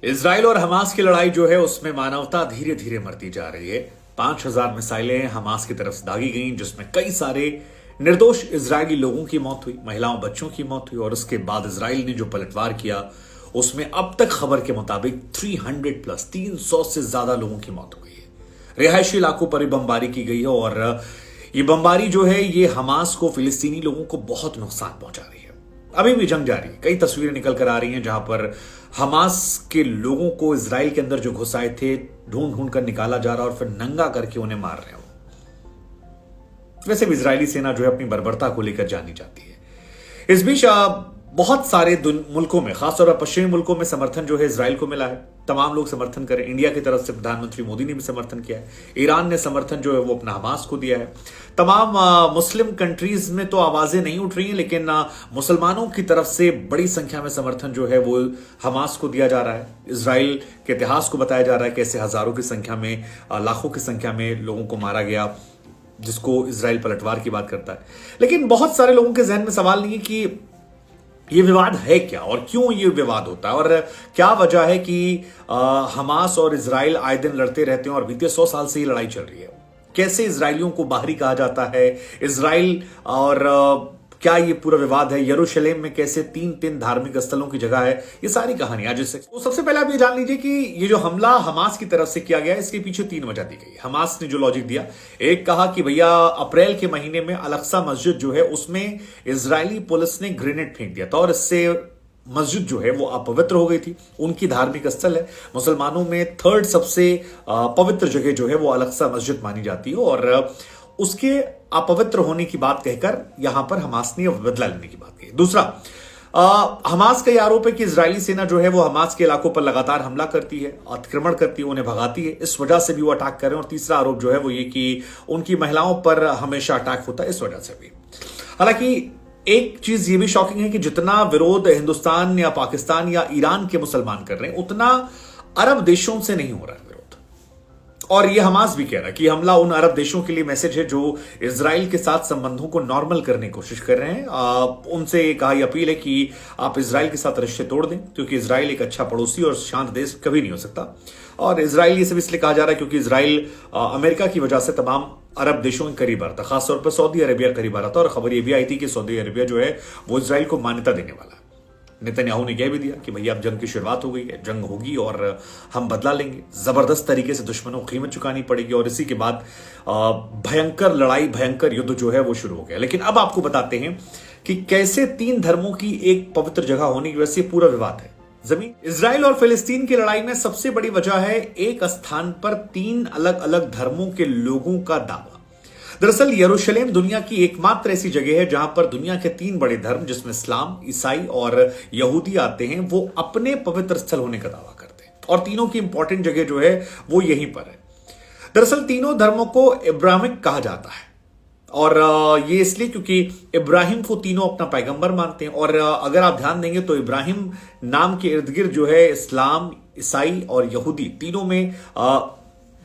Israel और Hamas की लड़ाई जो है उसमें मानवता धीरे धीरे मरती जा रही है। 5,000 मिसाइलें हमास की तरफ से दागी गईं, जिसमें कई सारे निर्दोष इजरायली लोगों की मौत हुई, महिलाओं बच्चों की मौत हुई। और उसके बाद इजराइल ने जो पलटवार किया उसमें अब तक खबर के मुताबिक 300 से ज्यादा लोगों की मौत हुई है। रिहायशी इलाकों पर बमबारी की गई है और ये बमबारी जो है ये हमास को, फिलिस्तीनी लोगों को बहुत नुकसान पहुंचा रही है। अभी भी जंग जारी है। कई तस्वीरें निकल कर आ रही हैं जहां पर हमास के लोगों को इजराइल के अंदर जो घुस आए थे ढूंढ ढूंढ कर निकाला जा रहा है और फिर नंगा करके उन्हें मार रहे हो। वैसे भी इजरायली सेना जो है अपनी बर्बरता को लेकर जानी जाती है। इस बीच बहुत सारे मुल्कों में, खासतौर पर पश्चिमी मुल्कों में समर्थन जो है इजराइल को मिला है। तमाम लोग समर्थन करें। इंडिया की तरफ से प्रधानमंत्री मोदी ने भी समर्थन किया है। ईरान ने समर्थन जो है वो अपना हमास को दिया है। तमाम मुस्लिम कंट्रीज में तो आवाजें नहीं उठ रही हैं, लेकिन मुसलमानों की तरफ से बड़ी संख्या में समर्थन जो है वो हमास को दिया जा रहा है। इजराइल के इतिहास को बताया जा रहा है कि ऐसे हजारों की संख्या में, लाखों की संख्या में लोगों को मारा गया, जिसको इजराइल पलटवार की बात करता है। लेकिन बहुत सारे लोगों के जहन में सवाल नहीं है कि ये विवाद है क्या और क्यों ये विवाद होता है और क्या वजह है कि हमास और इजराइल आए दिन लड़ते रहते हैं और बीते 100 साल से ये लड़ाई चल रही है। कैसे इजराइलियों को बाहरी कहा जाता है इजराइल, और क्या ये पूरा विवाद है। यरूशलेम में कैसे तीन धार्मिक स्थलों की जगह है। ये सारी कहानी आज इससे तो सबसे पहले आप ये जान लीजिए कि ये जो हमला हमास की तरफ से किया गया, इसके पीछे 3 वजह दी गई। हमास ने जो लॉजिक दिया, एक कहा कि भैया अप्रैल के महीने में अल-अक्सा मस्जिद जो है उसमें इजरायली पुलिस ने ग्रेनेड फेंक दिया था और इससे मस्जिद जो है वो अपवित्र हो गई थी। उनकी धार्मिक स्थल है, मुसलमानों में 3rd सबसे पवित्र जगह जो है वो अल-अक्सा मस्जिद मानी जाती है और उसके अपवित्र होने की बात कहकर यहां पर हमास ने बदला लेने की बात कही। दूसरा, हमास का यह आरोप है कि इजरायली सेना जो है वो हमास के इलाकों पर लगातार हमला करती है, अतिक्रमण करती है, उन्हें भगाती है, इस वजह से भी वो अटैक कर रहे हैं। और तीसरा आरोप जो है वो ये कि उनकी महिलाओं पर हमेशा अटैक होता है, इस वजह से भी। हालांकि एक चीज ये भी शॉकिंग है कि जितना विरोध हिंदुस्तान या पाकिस्तान या ईरान के मुसलमान कर रहे हैं, उतना अरब देशों से नहीं हो रहा है विरोध। और ये हमास भी कह रहा है कि हमला उन अरब देशों के लिए मैसेज है जो इजराइल के साथ संबंधों को नॉर्मल करने की कोशिश कर रहे हैं। उनसे कहा, यह अपील है कि आप इजराइल के साथ रिश्ते तोड़ दें, क्योंकि इजराइल एक अच्छा पड़ोसी और शांत देश कभी नहीं हो सकता। और इजराइल ये सब इसलिए कहा जा रहा है क्योंकि इजराइल अमेरिका की वजह से तमाम अरब देशों के करीब आ रहा था, खासतौर पर सऊदी अरेबिया करीब आ रहा था। और खबर यह भी आई थी कि सऊदी अरेबिया जो है वो इजराइल को मान्यता देने वाला है। नेतन्याहू ने कह भी दिया कि भैया अब जंग की शुरुआत हो गई है, जंग होगी और हम बदला लेंगे। जबरदस्त तरीके से दुश्मनों को कीमत चुकानी पड़ेगी और इसी के बाद भयंकर लड़ाई, भयंकर युद्ध जो है वो शुरू हो गया। लेकिन अब आपको बताते हैं कि कैसे 3 धर्मों की एक पवित्र जगह होने की वजह से पूरा विवाद है। जमीन, इजराइल और फिलिस्तीन की लड़ाई में सबसे बड़ी वजह है एक स्थान पर 3 अलग अलग धर्मों के लोगों का दावा। दरअसल यरूशलेम दुनिया की एकमात्र ऐसी जगह है जहां पर दुनिया के 3 बड़े धर्म, जिसमें इस्लाम, ईसाई और यहूदी आते हैं, वो अपने पवित्र स्थल होने का दावा करते हैं। और तीनों की इंपॉर्टेंट जगह जो है वो यहीं पर है। दरअसल तीनों धर्मों को इब्राहिमिक कहा जाता है और ये इसलिए क्योंकि इब्राहिम को तीनों अपना पैगंबर मानते हैं। और अगर आप ध्यान देंगे तो इब्राहिम नाम के इर्द गिर्द जो है इस्लाम, ईसाई और यहूदी तीनों में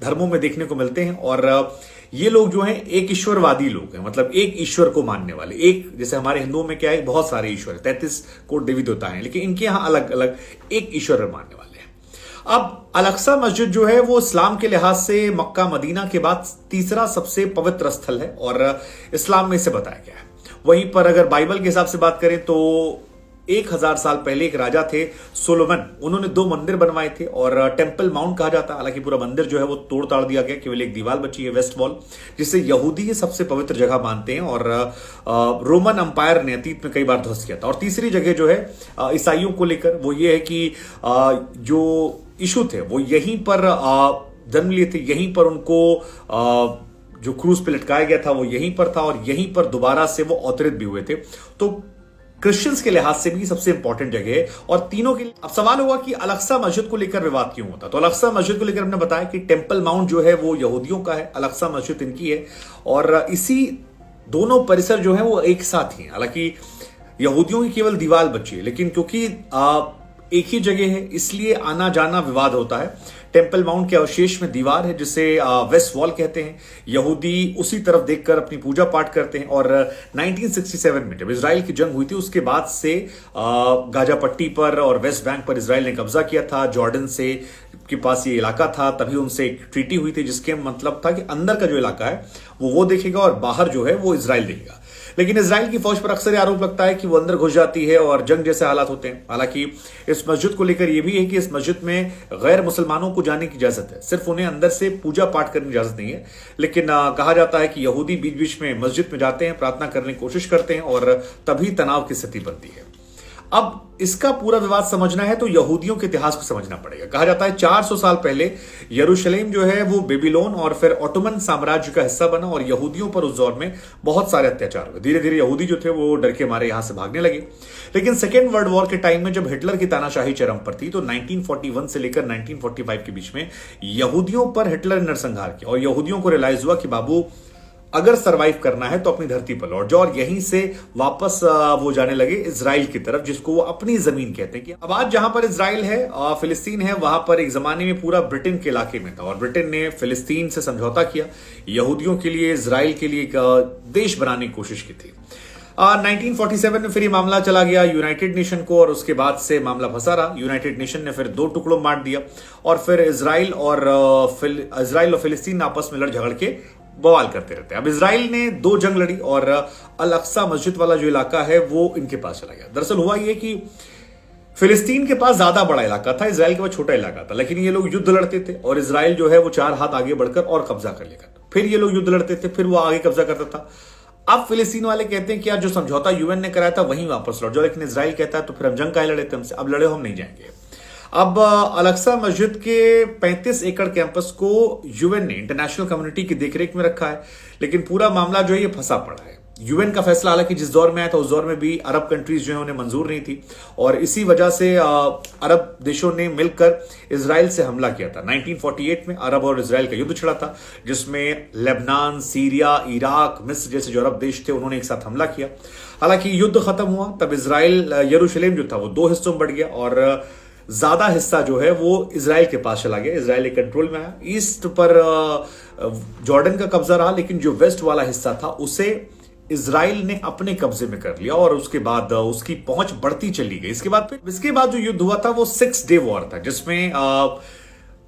धर्मों में देखने को मिलते हैं। और ये लोग जो हैं एक ईश्वरवादी लोग हैं, मतलब एक ईश्वर को मानने वाले। एक, जैसे हमारे हिंदुओं में क्या है, बहुत सारे ईश्वर है, 33 कोटि देवी देवता हैं, लेकिन इनके यहां अलग अलग एक ईश्वर मानने वाले हैं। अब अल-अक्सा मस्जिद जो है वो इस्लाम के लिहाज से मक्का मदीना के बाद 3रा सबसे पवित्र स्थल है और इस्लाम में इसे बताया गया है। वहीं पर अगर बाइबल के हिसाब से बात करें तो 1000 साल पहले एक राजा थे सोलोमन, उन्होंने 2 मंदिर बनवाए थे और टेंपल माउंट कहा जाता है। हालांकि पूरा मंदिर जो है वो तोड़ ताड़ दिया गया, केवल एक दीवार बची है, वेस्ट वॉल, जिसे यहूदी ये सबसे पवित्र जगह मानते हैं और रोमन अंपायर ने अतीत में कई बार ध्वस्त किया था। और तीसरी जगह जो है ईसाइयों को लेकर वो ये है कि जो यीशु थे वो यहीं पर जन्म लिए थे, यहीं पर उनको जो क्रूज पे लटकाया गया था वो यहीं पर था और यहीं पर दोबारा से वो अवतरित भी हुए थे। तो क्रिश्चियंस के लिहाज से भी सबसे इंपॉर्टेंट जगह है। और तीनों के लिए अब सवाल होगा कि अल-अक्सा मस्जिद को लेकर विवाद क्यों होता। तो अल-अक्सा मस्जिद को लेकर हमने बताया कि टेंपल माउंट जो है वो यहूदियों का है, अल-अक्सा मस्जिद इनकी है। और इसी दोनों परिसर जो है वो एक साथ ही है। हालांकि यहूदियों की केवल दीवार बची है, लेकिन क्योंकि एक ही जगह है, इसलिए आना जाना विवाद होता है। टेम्पल माउंट के अवशेष में दीवार है जिसे वेस्ट वॉल कहते हैं। यहूदी उसी तरफ देखकर अपनी पूजा पाठ करते हैं। और 1967 में जब इजराइल की जंग हुई थी उसके बाद से गाजा पट्टी पर और वेस्ट बैंक पर इजराइल ने कब्जा किया था। जॉर्डन से के पास ये इलाका था, तभी उनसे एक ट्रीटी हुई थी जिसके मतलब था कि अंदर का जो इलाका है वो देखेगा और बाहर जो है वो इजराइल देखेगा। लेकिन इजराइल की फौज पर अक्सर आरोप लगता है कि वो अंदर घुस जाती है और जंग जैसे हालात होते हैं। हालांकि इस मस्जिद को लेकर यह भी है कि इस मस्जिद में गैर मुसलमानों को जाने की इजाजत है, सिर्फ उन्हें अंदर से पूजा पाठ करने की इजाजत नहीं है। लेकिन कहा जाता है कि यहूदी बीच बीच में मस्जिद में जाते हैं, प्रार्थना करने की कोशिश करते हैं और तभी तनाव की स्थिति बनती है। अब इसका पूरा विवाद समझना है तो यहूदियों के इतिहास को समझना पड़ेगा। कहा जाता है 400 साल पहले यरूशलेम जो है वो बेबीलोन और फिर ऑटोमन साम्राज्य का हिस्सा बना और यहूदियों पर उस दौर में बहुत सारे अत्याचार हुए। धीरे धीरे यहूदी जो थे वो डर के मारे यहां से भागने लगे। लेकिन सेकेंड वर्ल्ड वॉर के टाइम में जब हिटलर की तानाशाही चरम पर थी तो 1941 से लेकर 1945 के बीच में यहूदियों पर हिटलर ने नरसंहार किया और यहूदियों को रियलाइज हुआ कि बाबू अगर सरवाइव करना है तो अपनी धरती पर लौट जाओ। और यहीं से वापस वो जाने लगे इजराइल की तरफ, जिसको वो अपनी जमीन कहते हैं। कि अब आज जहां पर इजराइल है, फिलिस्तीन है, वहां पर एक जमाने में पूरा ब्रिटेन के इलाके में था और ब्रिटेन ने फिलिस्तीन से समझौता किया, यहूदियों के लिए, इजराइल के लिए एक देश बनाने की कोशिश की थी। 1947 में फिर ये मामला चला गया यूनाइटेड नेशन को और उसके बाद से मामला फंसा रहा। यूनाइटेड नेशन ने फिर 2 टुकड़ों में बांट दिया और फिर इजराइल और फिलिस्तीन आपस में लड़ झगड़ के बवाल करते रहते हैं। अब इजराइल ने 2 जंग लड़ी और अल अक्सा मस्जिद वाला जो इलाका है वो इनके पास चला गया। दरअसल हुआ ये कि फिलिस्तीन के पास ज्यादा बड़ा इलाका था, इजराइल के पास छोटा इलाका था, लेकिन ये लोग युद्ध लड़ते थे और इजराइल जो है वो 4 हाथ आगे बढ़कर और कब्जा कर लेगा। फिर ये लोग युद्ध लड़ते थे, फिर वो आगे कब्जा करता था। अब फिलिस्तीन वाले कहते हैं कि यार जो समझौता यूएन ने कराया था वहीं वापस लौट जाओ, लेकिन इजराइल कहता है तो फिर हम जंग काहे लड़े थे हमसे, अब लड़े हम नहीं जाएंगे। अब अल-अक्सा मस्जिद के 35 एकड़ कैंपस को यूएन ने इंटरनेशनल कम्युनिटी की देखरेख में रखा है, लेकिन पूरा मामला जो है ये फंसा पड़ा है। यूएन का फैसला हालांकि जिस दौर में आया था उस दौर में भी अरब कंट्रीज जो है उन्हें मंजूर नहीं थी और इसी वजह से अरब देशों ने मिलकर इजराइल से हमला किया था। 1948 में अरब और इजराइल का युद्ध छिड़ा था जिसमें लेबनान, सीरिया, इराक, मिस्र जैसे जो अरब देश थे उन्होंने एक साथ हमला किया। हालांकि युद्ध खत्म हुआ तब इजराइल, यरूशलेम जो था वो 2 हिस्सों में बढ़ गया और ज्यादा हिस्सा जो है वो इजराइल के पास चला गया, इजराइल के कंट्रोल में आया। ईस्ट पर जॉर्डन का कब्जा रहा, लेकिन जो वेस्ट वाला हिस्सा था उसे इजराइल ने अपने कब्जे में कर लिया और उसके बाद उसकी पहुंच बढ़ती चली गई। इसके बाद जो युद्ध हुआ था वो 6 डे वॉर था जिसमें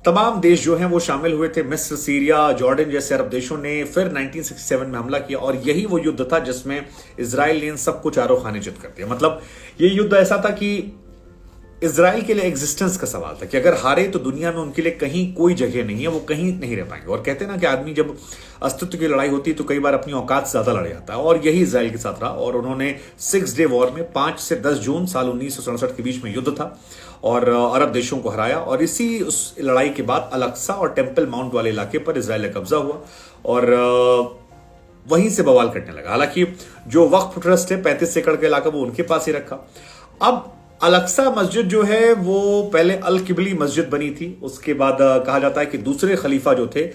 तमाम देश जो हैं वो शामिल हुए थे। मिस्र, सीरिया, जॉर्डन जैसे अरब देशों ने फिर 1967 में हमला किया और यही वो युद्ध था जिसमें इजराइल ने इन सबको चारों खाने चित कर दिया। मतलब ये युद्ध ऐसा था कि इजराइल के लिए एग्जिस्टेंस का सवाल था कि अगर हारे तो दुनिया में उनके लिए कहीं कोई जगह नहीं है, वो कहीं नहीं रह पाएंगे। और कहते हैं ना कि आदमी जब अस्तित्व की लड़ाई होती है तो कई बार अपनी औकात से ज्यादा लड़ जाता है और यही इजराइल के साथ रहा। और उन्होंने 6 डे वॉर में 5 से 10 जून साल 1967 के बीच में युद्ध था और अरब देशों को हराया और इसी उस लड़ाई के बाद अल-अक्सा और टेम्पल माउंट वाले इलाके पर इजराइल का कब्जा हुआ और वहीं से बवाल करने लगा। हालांकि जो वक्फ ट्रस्ट है 35 एकड़ का इलाका वो उनके पास ही रखा। अब अल-अक्सा मस्जिद जो है वो पहले अल किबली मस्जिद बनी थी, उसके बाद कहा जाता है कि दूसरे खलीफा जो थे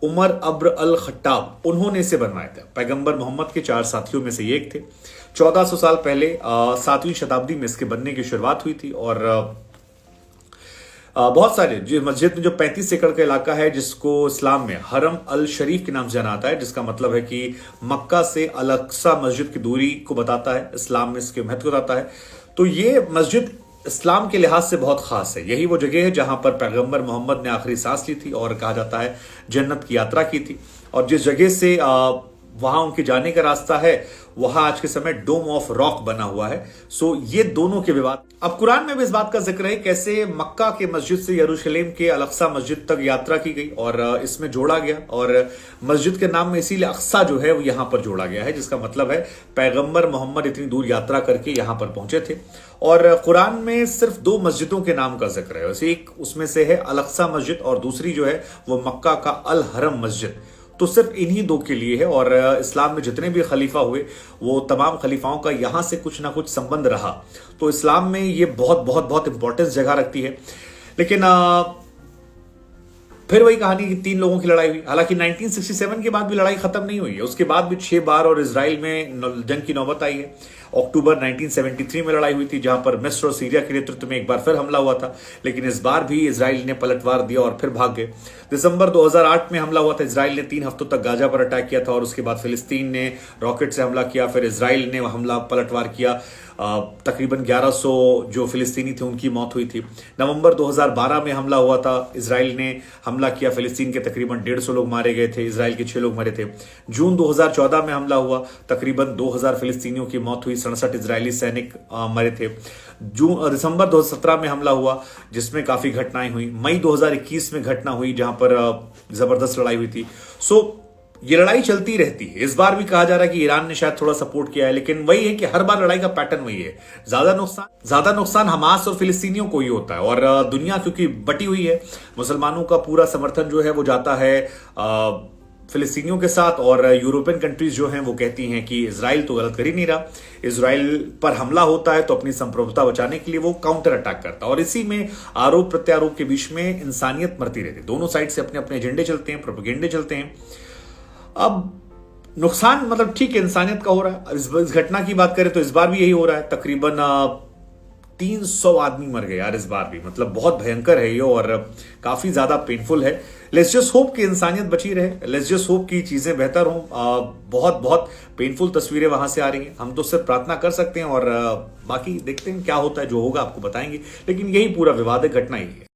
उमर अब्र अल खट्टाब उन्होंने इसे बनवाया था। पैगंबर मोहम्मद के 4 साथियों में से एक थे। 1400 साल पहले 7वीं शताब्दी में इसके बनने की शुरुआत हुई थी और बहुत सारे जो मस्जिद में जो 35 एकड़ का इलाका है जिसको इस्लाम में हरम अल शरीफ के नाम से जाना आता है, जिसका मतलब है कि मक्का से अल-अक्सा मस्जिद की दूरी को बताता है, इस्लाम में इसके महत्व बताता है। तो ये मस्जिद इस्लाम के लिहाज से बहुत खास है। यही वो जगह है जहां पर पैगंबर मोहम्मद ने आखिरी सांस ली थी और कहा जाता है जन्नत की यात्रा की थी। और जिस जगह से वहां उनके जाने का रास्ता है वहां आज के समय डोम ऑफ रॉक बना हुआ है। सो ये दोनों के विवाद। अब कुरान में भी इस बात का जिक्र है कैसे मक्का के मस्जिद से यरूशलेम के अल-अक्सा मस्जिद तक यात्रा की गई और इसमें जोड़ा गया और मस्जिद के नाम में इसीलिए अक्सा जो है वो यहां पर जोड़ा गया है, जिसका मतलब है पैगंबर मोहम्मद इतनी दूर यात्रा करके यहां पर पहुंचे थे। और कुरान में सिर्फ 2 मस्जिदों के नाम का जिक्र है, वैसे एक उसमें से है अल-अक्सा मस्जिद और दूसरी जो है वो मक्का का अल हरम मस्जिद। तो सिर्फ इन्हीं 2 के लिए है और इस्लाम में जितने भी खलीफा हुए वो तमाम खलीफाओं का यहां से कुछ ना कुछ संबंध रहा। तो इस्लाम में ये बहुत बहुत बहुत इंपॉर्टेंस जगह रखती है। लेकिन फिर वही कहानी कि 3 लोगों की लड़ाई हुई। हालांकि 1967 के बाद भी लड़ाई खत्म नहीं हुई है, उसके बाद भी 6 बार और इजराइल में जंग की नौबत आई है। अक्टूबर 1973 में लड़ाई हुई थी, जहां पर मिस्र और सीरिया के नेतृत्व में एक बार फिर हमला हुआ था, लेकिन इस बार भी इजराइल ने पलटवार दिया और फिर भाग गए। दिसंबर 2008 में हमला हुआ था, इजराइल ने 3 हफ्तों तक गाजा पर अटैक किया था और उसके बाद फिलिस्तीन ने रॉकेट से हमला किया, फिर इजराइल ने हमला पलटवार किया। तकरीबन 1100 जो फिलिस्तीनी थे उनकी मौत हुई थी। नवंबर 2012 में हमला हुआ था, इजराइल ने हमला किया, फिलिस्तीन के तकरीबन 150 लोग मारे गए थे, इजराइल के 6 लोग मरे थे। जून 2014 में हमला हुआ, तकरीबन 2000 फिलिस्तीनियों की मौत हुई, 67 इजरायली सैनिक मरे थे। दिसंबर 2017 में हमला हुआ, जिसमें काफी घटनाएं हुई। मई 2021 में घटना हुई जहां पर जबरदस्त लड़ाई हुई थी। ये लड़ाई चलती रहती है। इस बार भी कहा जा रहा है कि ईरान ने शायद थोड़ा सपोर्ट किया है, लेकिन वही है कि हर बार लड़ाई का पैटर्न वही है। ज्यादा नुकसान हमास और फिलिस्तीनियों को ही होता है, और दुनिया क्योंकि बटी हुई है, मुसलमानों का पूरा समर्थन जो है वो जाता है फिलिस्तीनियों के साथ, और यूरोपियन कंट्रीज जो हैं वो कहती हैं कि इजराइल तो गलत कर ही नहीं रहा, इजराइल पर हमला होता है तो अपनी संप्रभुता बचाने के लिए वो काउंटर अटैक करता है, और इसी में आरोप प्रत्यारोप के बीच में इंसानियत मरती रहती है। दोनों साइड से अपने अपने एजेंडे चलते हैं, प्रोपेगेंडे चलते हैं। अब नुकसान मतलब ठीक है इंसानियत का हो रहा है। इस घटना की बात करें तो इस बार भी यही हो रहा है, तकरीबन 300 आदमी मर गए यार इस बार भी, मतलब बहुत भयंकर है ये और काफी ज्यादा पेनफुल है। लेट्स जस्ट होप कि इंसानियत बची रहे, लेट्स जस्ट होप कि चीजें बेहतर हों। बहुत बहुत पेनफुल तस्वीरें वहां से आ रही हैं, हम तो सिर्फ प्रार्थना कर सकते हैं और बाकी देखते हैं क्या होता है, जो होगा आपको बताएंगे। लेकिन यही पूरा विवाद है, घटना ही है।